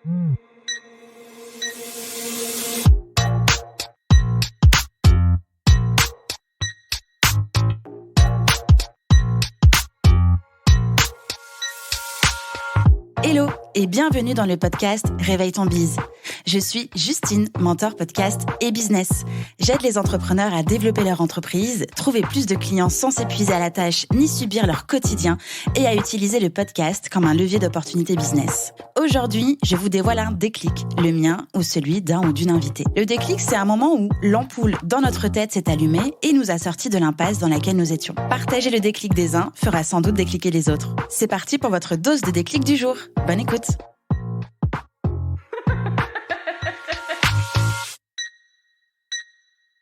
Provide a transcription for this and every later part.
Hello et bienvenue dans le podcast Réveille ton bise. Je suis Justine, mentor podcast et business. J'aide les entrepreneurs à développer leur entreprise, trouver plus de clients sans s'épuiser à la tâche ni subir leur quotidien et à utiliser le podcast comme un levier d'opportunité business. Aujourd'hui, je vous dévoile un déclic, le mien ou celui d'un ou d'une invitée. Le déclic, c'est un moment où l'ampoule dans notre tête s'est allumée et nous a sortis de l'impasse dans laquelle nous étions. Partager le déclic des uns fera sans doute décliquer les autres. C'est parti pour votre dose de déclic du jour. Bonne écoute.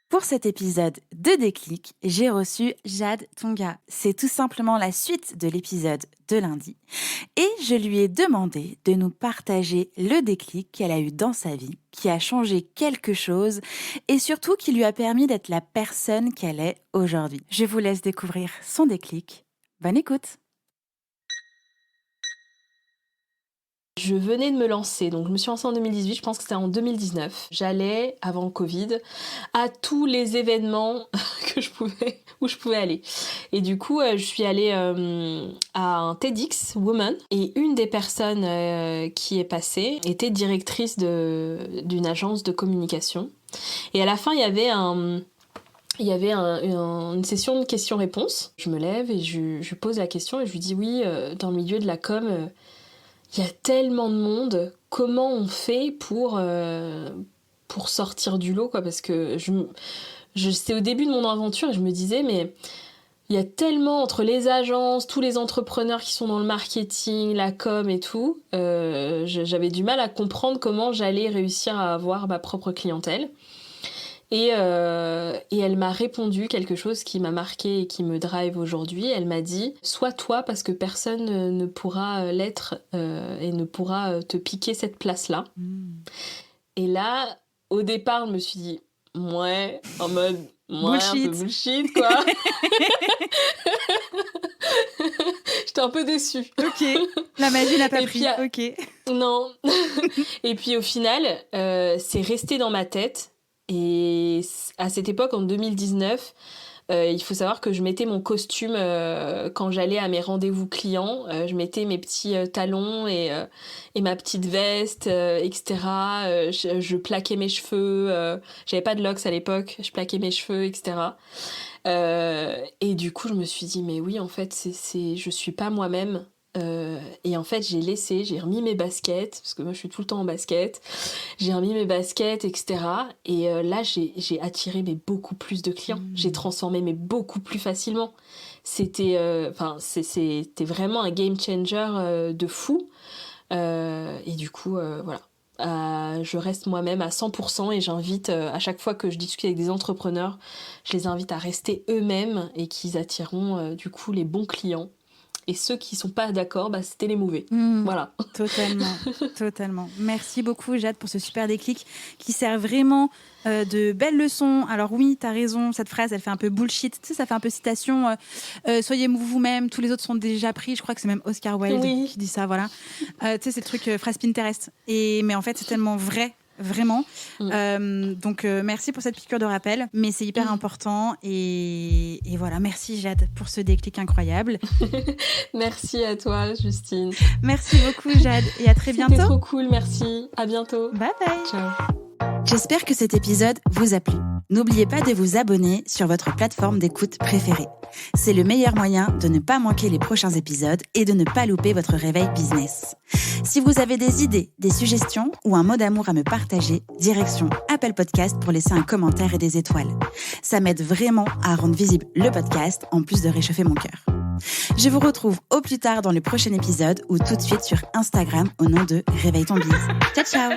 Pour cet épisode de Déclic, j'ai reçu Jade Tonga. C'est tout simplement la suite de l'épisode de lundi. Et je lui ai demandé de nous partager le déclic qu'elle a eu dans sa vie, qui a changé quelque chose et surtout qui lui a permis d'être la personne qu'elle est aujourd'hui. Je vous laisse découvrir son déclic. Bonne écoute! Je venais de me lancer, donc je me suis lancée en 2018, je pense que c'était en 2019. J'allais, avant le Covid, à tous les événements où je pouvais aller. Et du coup, je suis allée à un TEDx Women, et une des personnes qui est passée était directrice d'une agence de communication. Et à la fin, il y avait une session de questions-réponses. Je me lève et je pose la question et je lui dis oui, dans le milieu de la com, il y a tellement de monde, comment on fait pour sortir du lot, quoi, parce que c'est au début de mon aventure et je me disais, mais il y a tellement entre les agences, tous les entrepreneurs qui sont dans le marketing, la com et tout, j'avais du mal à comprendre comment j'allais réussir à avoir ma propre clientèle. Et elle m'a répondu quelque chose qui m'a marqué et qui me drive aujourd'hui. Elle m'a dit « Sois toi parce que personne ne pourra l'être et ne pourra te piquer cette place-là. » Et là, au départ, je me suis dit « Ouais, en mode bullshit. Un peu bullshit, quoi. » J'étais un peu déçue. Ok, la magie n'a pas et pris, puis, ok. Non. Et puis au final, c'est resté dans ma tête. Et à cette époque, en 2019, il faut savoir que je mettais mon costume quand j'allais à mes rendez-vous clients. Je mettais mes petits talons et ma petite veste, etc. Je plaquais mes cheveux. J'avais pas de locks à l'époque. Je plaquais mes cheveux, etc. Et du coup, je me suis dit, mais oui, en fait, je suis pas moi-même. Et en fait, j'ai remis mes baskets, parce que moi je suis tout le temps en basket, j'ai remis mes baskets, etc. Et là, j'ai attiré beaucoup plus de clients. J'ai transformé beaucoup plus facilement. C'était vraiment un game changer de fou. Et du coup, voilà. Je reste moi-même à 100% et j'invite, à chaque fois que je discute avec des entrepreneurs, je les invite à rester eux-mêmes et qu'ils attireront du coup les bons clients. Et ceux qui sont pas d'accord, c'était les mauvais. Voilà. Totalement. Merci beaucoup, Jade, pour ce super déclic qui sert vraiment de belles leçons. Alors oui, t'as raison, cette phrase, elle fait un peu bullshit. Tu sais, ça fait un peu citation. Soyez vous-même, tous les autres sont déjà pris. Je crois que c'est même Oscar Wilde qui dit ça, voilà. Tu sais, c'est le truc phrase Pinterest. Mais en fait, c'est tellement vrai. Vraiment. Donc, merci pour cette piqûre de rappel. Mais c'est hyper important. Et voilà, merci Jade pour ce déclic incroyable. Merci à toi, Justine. Merci beaucoup, Jade. Et à très bientôt. C'était trop cool, merci. À bientôt. Bye bye. Ciao. J'espère que cet épisode vous a plu. N'oubliez pas de vous abonner sur votre plateforme d'écoute préférée. C'est le meilleur moyen de ne pas manquer les prochains épisodes et de ne pas louper votre réveil business. Si vous avez des idées, des suggestions ou un mot d'amour à me partager, direction Apple Podcast pour laisser un commentaire et des étoiles. Ça m'aide vraiment à rendre visible le podcast en plus de réchauffer mon cœur. Je vous retrouve au plus tard dans le prochain épisode ou tout de suite sur Instagram au nom de Réveille ton bise. Ciao, ciao!